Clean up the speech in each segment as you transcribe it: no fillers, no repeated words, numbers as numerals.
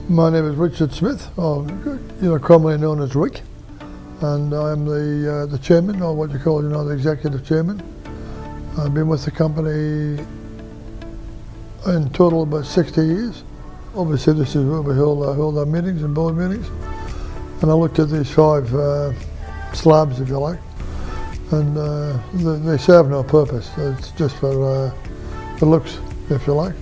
My name is Richard Smith, or commonly known as Rick, and I'm the chairman, or what you call the executive chairman. I've been with the company in total about 60 years. Obviously this is where we hold our meetings and board meetings, and I looked at these 5 slabs, if you like, and they serve no purpose. It's just for looks, if you like.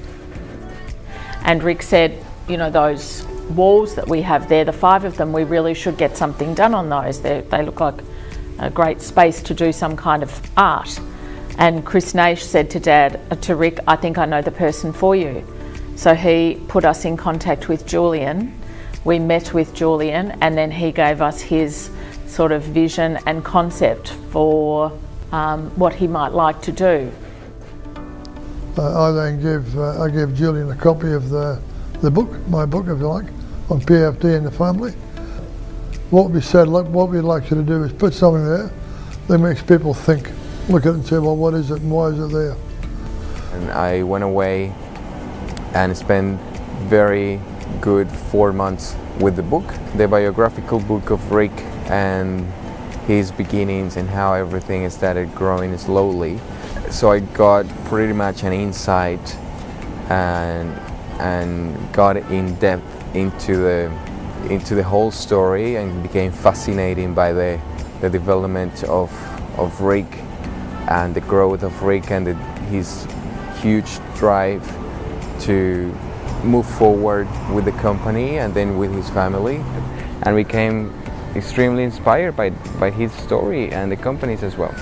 And Rick said, those walls that we have there, the 5 of them, we really should get something done on those. They look like a great space to do some kind of art. And Chris Naish said to Rick, I think I know the person for you. So he put us in contact with Julian. We met with Julian, and then he gave us his sort of vision and concept for what he might like to do. I then gave Julian a copy of the book, my book if you like, on PFD and the family. What we said, what we'd like you to do is put something there that makes people think, look at it and say, well, what is it and why is it there? And I went away and spent very good 4 months with the book, the biographical book of Rick and his beginnings and how everything started growing slowly. So I got pretty much an insight and got in depth into the whole story, and became fascinated by the development of Rick and the growth of Rick and his huge drive to move forward with the company and then with his family, and became extremely inspired by his story and the company's as well.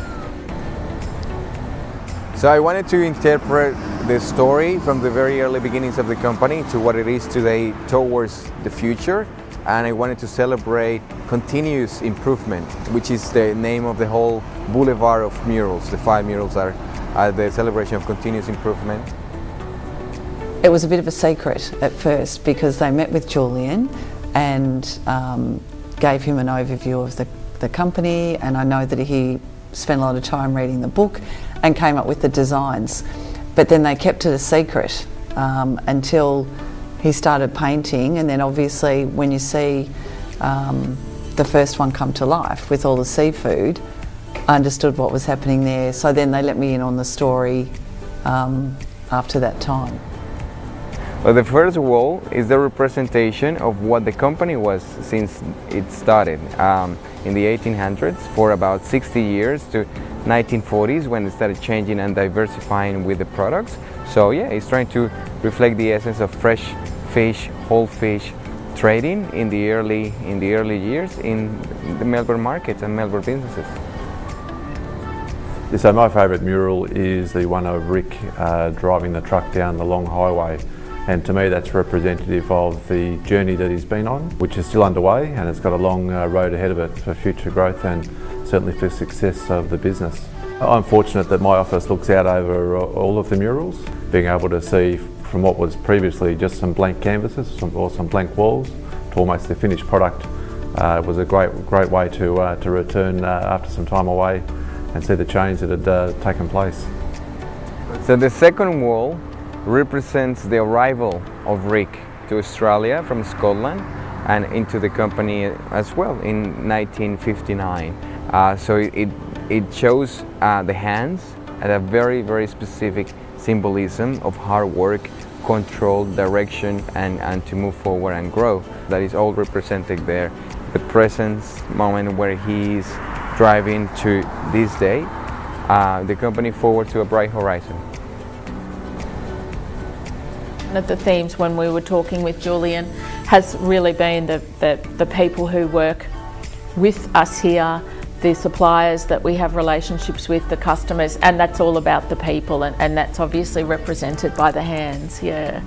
So I wanted to interpret the story from the very early beginnings of the company to what it is today towards the future, and I wanted to celebrate continuous improvement, which is the name of the whole Boulevard of murals. The 5 murals are the celebration of continuous improvement. It was a bit of a secret at first because they met with Julian and gave him an overview of the company, and I know that he spent a lot of time reading the book and came up with the designs. But then they kept it a secret until he started painting, and then obviously when you see the first one come to life with all the seafood, I understood what was happening there. So then they let me in on the story after that time. Well, the first wall is the representation of what the company was since it started in the 1800s for about 60 years to 1940s, when it started changing and diversifying with the products. So yeah, it's trying to reflect the essence of fresh fish, whole fish trading in the early years in the Melbourne markets and Melbourne businesses. Yeah, so my favourite mural is the one of Rick driving the truck down the long highway. And to me that's representative of the journey that he's been on, which is still underway, and it's got a long road ahead of it for future growth and certainly for success of the business. I'm fortunate that my office looks out over all of the murals, being able to see from what was previously just some blank canvases or some blank walls to almost the finished product. It was a great way to return after some time away and see the change that had taken place. So the second wall represents the arrival of Rick to Australia from Scotland and into the company as well in 1959. So it shows the hands and a very specific symbolism of hard work, control, direction, and to move forward and grow. That is all represented there. The present moment where he is driving to this day, the company forward to a bright horizon. One of the themes when we were talking with Julian has really been the people who work with us here, the suppliers that we have relationships with, the customers, and that's all about the people, and that's obviously represented by the hands, yeah.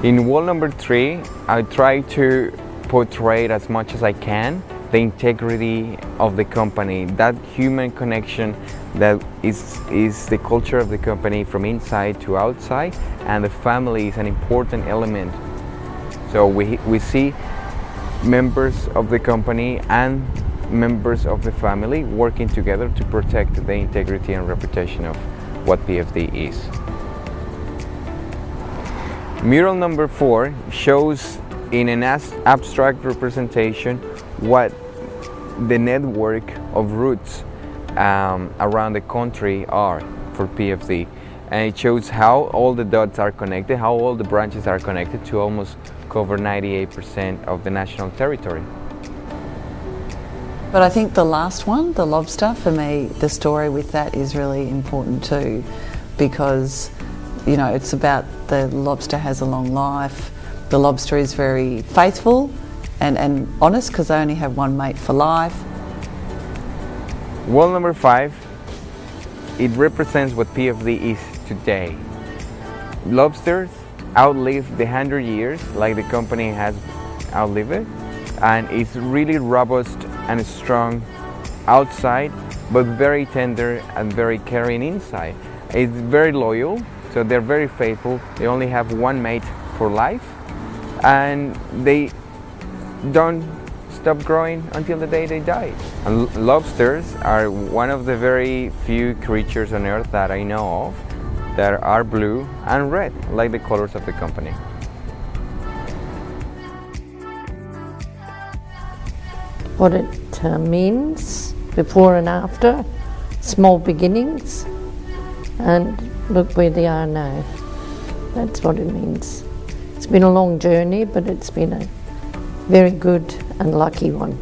In wall number 3, I try to portray as much as I can the integrity of the company, that human connection that is the culture of the company from inside to outside, and the family is an important element. So we see members of the company and members of the family working together to protect the integrity and reputation of what PFD is. Mural number 4 shows in an abstract representation what the network of routes around the country are for PFD, and it shows how all the dots are connected, how all the branches are connected to almost cover 98% of the national territory. But I think the last one, the lobster, for me, the story with that is really important too, because you know, it's about the lobster has a long life. The lobster is very faithful and honest because they only have one mate for life. Wall number 5, it represents what PFD is today. Lobsters outlive the 100 years, like the company has outlived it, and it's really robust and strong outside, but very tender and very caring inside. It's very loyal, so they're very faithful. They only have one mate for life, and they don't stop growing until the day they die. And lobsters are one of the very few creatures on Earth that I know of that are blue and red, like the colors of the company. What it means, before and after, small beginnings, and look where they are now. That's what it means. It's been a long journey, but it's been a very good and lucky one.